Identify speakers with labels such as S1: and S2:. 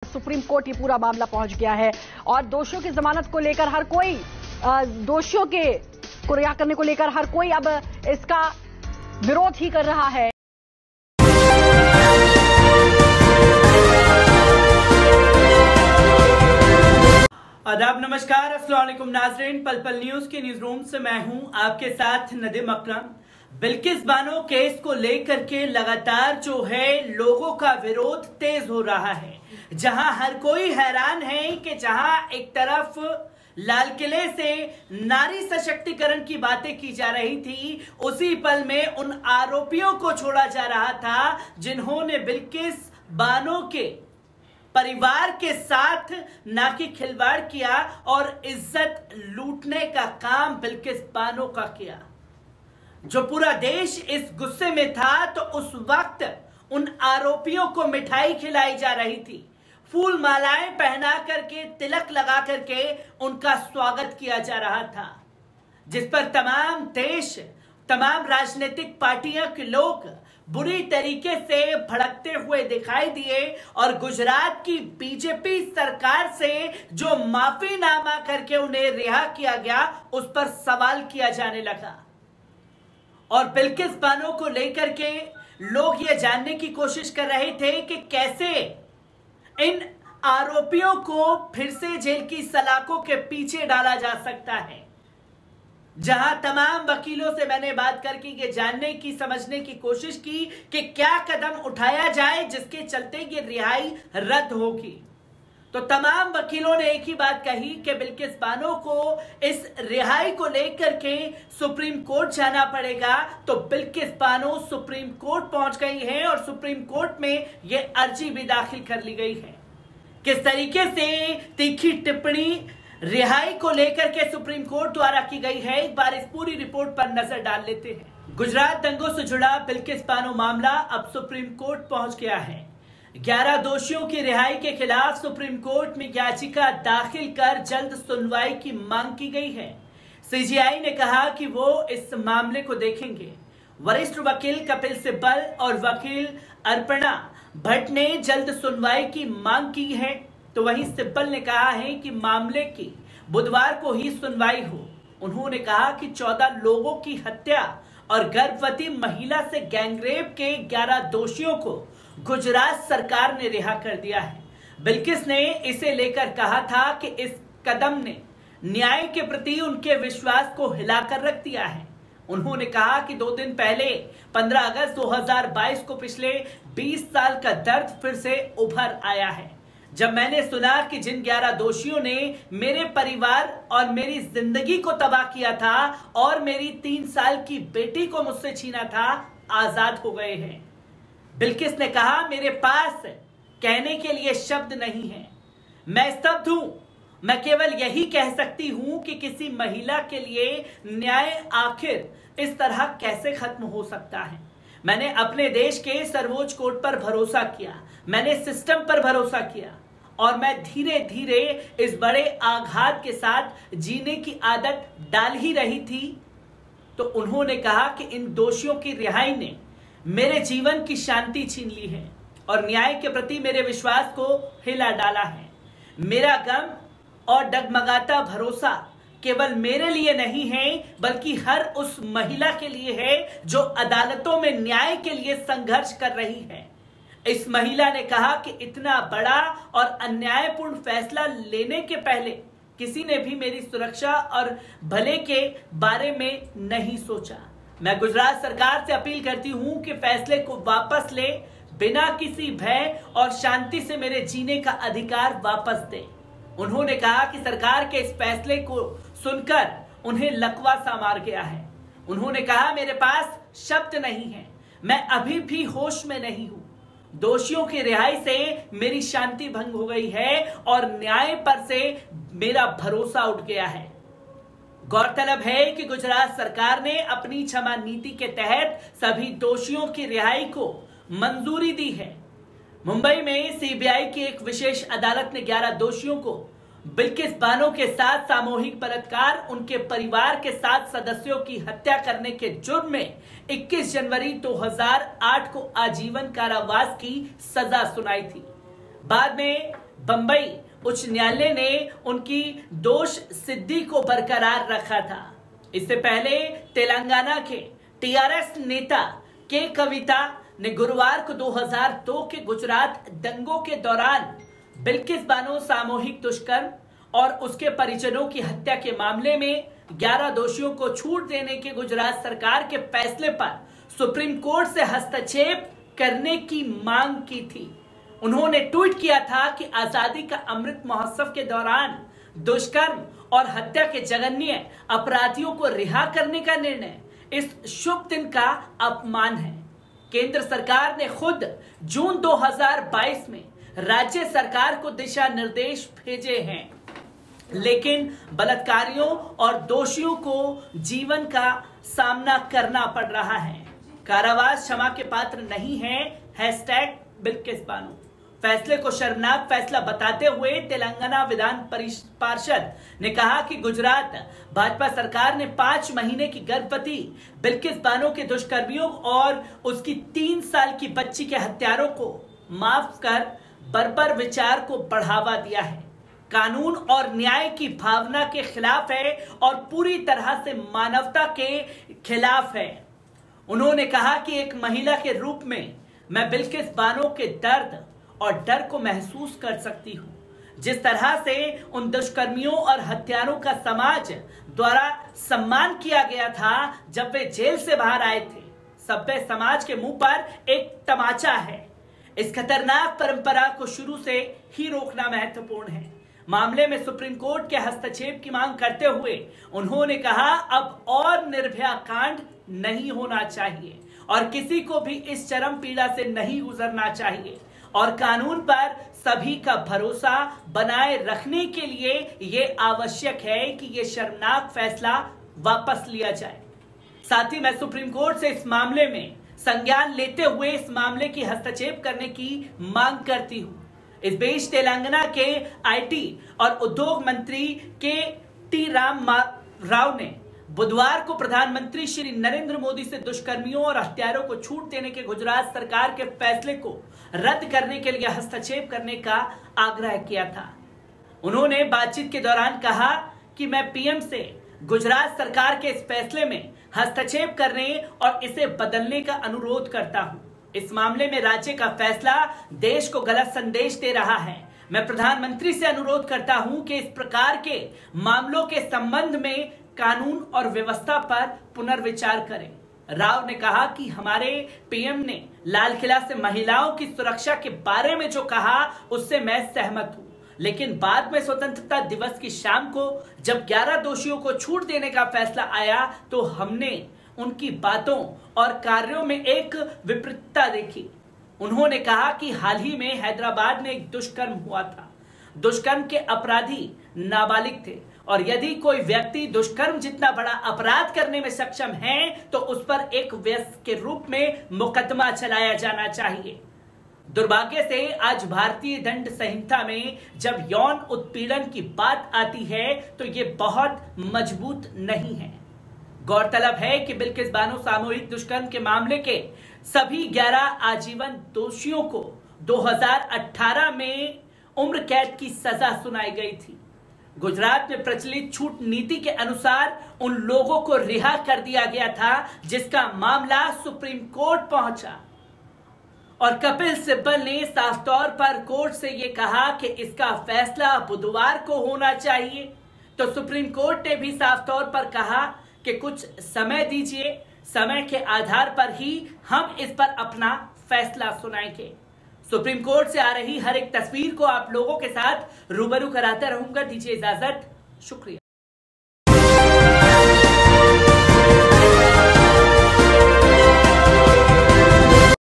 S1: Supreme court ये पूरा मामला पहुंच गया है और दोषियों की जमानत को लेकर हर कोई दोषियों के को रिहा करने को लेकर हर कोई अब इसका विरोध ही कर रहा है।
S2: आदाब, नमस्कार, अस्सलाम वालेकुम नाज़रीन। पल पल न्यूज के न्यूज रूम से मैं हूं आपके साथ नदीम अकरम। बिल्किस बानो केस को लेकर के लगातार जो है लोगों का विरोध तेज हो रहा है, जहां हर कोई हैरान है कि जहां एक तरफ लाल किले से नारी सशक्तिकरण की बातें की जा रही थी, उसी पल में उन आरोपियों को छोड़ा जा रहा था जिन्होंने बिल्किस बानो के परिवार के साथ ना कि खिलवाड़ किया और इज्जत लूटने का काम बिल्किस बानो का किया। जो पूरा देश इस गुस्से में था तो उस वक्त उन आरोपियों को मिठाई खिलाई जा रही थी, फूल मालाएं पहना करके, तिलक लगा करके उनका स्वागत किया जा रहा था, जिस पर तमाम देश, तमाम राजनीतिक पार्टियों के लोग बुरी तरीके से भड़कते हुए दिखाई दिए और गुजरात की बीजेपी सरकार से जो माफीनामा करके उन्हें रिहा किया गया उस पर सवाल किया जाने लगा। और बिल्किस बानो को लेकर के लोग ये जानने की कोशिश कर रहे थे कि कैसे इन आरोपियों को फिर से जेल की सलाखों के पीछे डाला जा सकता है। जहां तमाम वकीलों से मैंने बात करके ये जानने की, समझने की कोशिश की कि क्या कदम उठाया जाए जिसके चलते ये रिहाई रद्द होगी, तो तमाम वकीलों ने एक ही बात कही कि बिल्किस बानो को इस रिहाई को लेकर के सुप्रीम कोर्ट जाना पड़ेगा। तो बिल्किस बानो सुप्रीम कोर्ट पहुंच गई है और सुप्रीम कोर्ट में यह अर्जी भी दाखिल कर ली गई है। किस तरीके से तीखी टिप्पणी रिहाई को लेकर के सुप्रीम कोर्ट द्वारा की गई है, एक बार इस पूरी रिपोर्ट पर नजर डाल लेते हैं। गुजरात दंगों से जुड़ा बिल्किस बानो मामला अब सुप्रीम कोर्ट पहुंच गया है। 11 दोषियों की रिहाई के खिलाफ सुप्रीम कोर्ट में याचिका दाखिल कर जल्द सुनवाई की मांग की गई है। सीजीआई ने कहा कि वो इस मामले को देखेंगे। वरिष्ठ वकील कपिल सिब्बल और वकील अर्पणा भट्ट ने जल्द सुनवाई की मांग की है, तो वहीं सिब्बल ने कहा है कि मामले की बुधवार को ही सुनवाई हो। उन्होंने कहा कि 14 लोगों की हत्या और गर्भवती महिला से गैंगरेप के 11 दोषियों को गुजरात सरकार ने रिहा कर दिया है। बिल्किस ने इसे लेकर कहा था कि इस कदम ने न्याय के प्रति उनके विश्वास को हिलाकर रख दिया है। उन्होंने कहा कि 2 दिन पहले 15 अगस्त 2022 को पिछले 20 साल का दर्द फिर से उभर आया है, जब मैंने सुना कि जिन 11 दोषियों ने मेरे परिवार और मेरी जिंदगी को तबाह किया था और मेरी 3 साल की बेटी को मुझसे छीना था, आजाद हो गए हैं। बिल्किस ने कहा, मेरे पास कहने के लिए शब्द नहीं है, मैं स्तब्ध हूं। मैं केवल यही कह सकती हूं कि किसी महिला के लिए न्याय आखिर इस तरह कैसे खत्म हो सकता है। मैंने अपने देश के सर्वोच्च कोर्ट पर भरोसा किया, मैंने सिस्टम पर भरोसा किया और मैं धीरे धीरे इस बड़े आघात के साथ जीने की आदत डाल ही रही थी। तो उन्होंने कहा कि इन दोषियों की रिहाई ने मेरे जीवन की शांति छीन ली है और न्याय के प्रति मेरे विश्वास को हिला डाला है। मेरा गम और डगमगाता भरोसा केवल मेरे लिए नहीं है, बल्कि हर उस महिला के लिए है जो अदालतों में न्याय के लिए संघर्ष कर रही है। इस महिला ने कहा कि इतना बड़ा और अन्यायपूर्ण फैसला लेने के पहले किसी ने भी मेरी सुरक्षा और भले के बारे में नहीं सोचा। मैं गुजरात सरकार से अपील करती हूं कि फैसले को वापस ले, बिना किसी भय और शांति से मेरे जीने का अधिकार वापस दे। उन्होंने कहा कि सरकार के इस फैसले को सुनकर उन्हें लकवा सा मार गया है। उन्होंने कहा, मेरे पास शब्द नहीं है, मैं अभी भी होश में नहीं हूं। दोषियों की रिहाई से मेरी शांति भंग हो गई है और न्याय पर से मेरा भरोसा उठ गया है। गौरतलब है कि गुजरात सरकार ने अपनी क्षमा नीति के तहत सभी दोषियों की रिहाई को मंजूरी दी है। मुंबई में सीबीआई की एक विशेष अदालत ने 11 दोषियों को बिल्किस बानो के साथ सामूहिक बलात्कार, उनके परिवार के 7 सदस्यों की हत्या करने के जुर्म में 21 जनवरी 2008 को आजीवन कारावास की सजा सुनाई थी। बाद में बंबई उच्च न्यायालय ने उनकी दोष सिद्धि को बरकरार रखा था। इससे पहले तेलंगाना के टीआरएस नेता के कविता ने गुरुवार को 2002 के गुजरात दंगों के दौरान बिल्किस बानो सामूहिक दुष्कर्म और उसके परिजनों की हत्या के मामले में 11 दोषियों को छूट देने के गुजरात सरकार के फैसले पर सुप्रीम कोर्ट से हस्तक्षेप करने की मांग की थी। उन्होंने ट्वीट किया था कि आजादी का अमृत महोत्सव के दौरान दुष्कर्म और हत्या के जघन्य अपराधियों को रिहा करने का निर्णय इस शुभ दिन का अपमान है। केंद्र सरकार ने खुद जून 2022 में राज्य सरकार को दिशा निर्देश भेजे हैं, लेकिन बलात्कारियों और दोषियों को जीवन का सामना करना पड़ रहा है। कारावास क्षमा के पात्र नहीं है, हैशटैग बिल्किस बानो। फैसले को शर्मनाक फैसला बताते हुए तेलंगाना विधान पार्षद ने कहा कि गुजरात भाजपा सरकार ने 5 महीने की गर्भवती बिल्किस बानो के दुष्कर्मियों और उसकी 3 साल की बच्ची के हत्यारों को माफ कर बर्बर विचार को बढ़ावा दिया है। कानून और न्याय की भावना के खिलाफ है और पूरी तरह से मानवता के खिलाफ है। उन्होंने कहा कि एक महिला के रूप में मैं बिल्किस बानो के दर्द और डर को महसूस कर सकती हूं। जिस तरह से उन दुष्कर्मियों और हत्यारों का समाज द्वारा सम्मान किया गया था जब वे जेल से बाहर आए थे, सभ्य समाज के मुंह पर एक तमाचा है। इस खतरनाक परंपरा को शुरू से ही रोकना महत्वपूर्ण है। मामले में सुप्रीम कोर्ट के हस्तक्षेप की मांग करते हुए उन्होंने कहा, अब और निर्भया कांड नहीं होना चाहिए और किसी को भी इस चरम पीड़ा से नहीं गुजरना चाहिए और कानून पर सभी का भरोसा बनाए रखने के लिए यह आवश्यक है कि यह शर्मनाक फैसला वापस लिया जाए। साथ ही मैं सुप्रीम कोर्ट से इस मामले में संज्ञान लेते हुए इस मामले की हस्तक्षेप करने की मांग करती हूं। इस बीच तेलंगाना के आईटी और उद्योग मंत्री के टी राव ने बुधवार को प्रधानमंत्री श्री नरेंद्र मोदी से दुष्कर्मियों और हत्यारों को छूट देने के गुजरात सरकार के फैसले को रद्द करने के लिए हस्तक्षेप करने का आग्रह किया था। उन्होंने बातचीत के दौरान कहा कि मैं पीएम से गुजरात सरकार के इस फैसले में हस्तक्षेप करने और इसे बदलने का अनुरोध करता हूं। इस मामले में राज्य का फैसला देश को गलत संदेश दे रहा है। मैं प्रधानमंत्री से अनुरोध करता हूं कि इस प्रकार के मामलों के संबंध में कानून और व्यवस्था पर पुनर्विचार करें। राव ने कहा कि हमारे पीएम ने लाल किला से महिलाओं की सुरक्षा के बारे में जो कहा उससे मैं सहमत हूं, लेकिन बाद में स्वतंत्रता दिवस की शाम को जब 11 दोषियों को छूट देने का फैसला आया तो हमने उनकी बातों और कार्यों में एक विपरीतता देखी। उन्होंने कहा कि हाल ही में हैदराबाद में एक दुष्कर्म हुआ था। दुष्कर्म के अपराधी नाबालिग थे और यदि कोई व्यक्ति दुष्कर्म जितना बड़ा अपराध करने में सक्षम है तो उस पर एक वयस्क के रूप में मुकदमा चलाया जाना चाहिए। दुर्भाग्य से आज भारतीय दंड संहिता में जब यौन उत्पीड़न की बात आती है तो ये बहुत मजबूत नहीं है। गौरतलब है कि बिल्किस बानो सामूहिक दुष्कर्म के मामले के सभी 11 आजीवन दोषियों को 2018 में उम्र कैद की सजा सुनाई गई थी। गुजरात में प्रचलित छूट नीति के अनुसार उन लोगों को रिहा कर दिया गया था जिसका मामला सुप्रीम कोर्ट पहुंचा और कपिल सिब्बल ने साफ तौर पर कोर्ट से यह कहा कि इसका फैसला बुधवार को होना चाहिए। तो सुप्रीम कोर्ट ने भी साफ तौर पर कहा कि कुछ समय दीजिए, समय के आधार पर ही हम इस पर अपना फैसला सुनाएंगे। सुप्रीम कोर्ट से आ रही हर एक तस्वीर को आप लोगों के साथ रूबरू कराता रहूंगा। दीजिए इजाजत, शुक्रिया।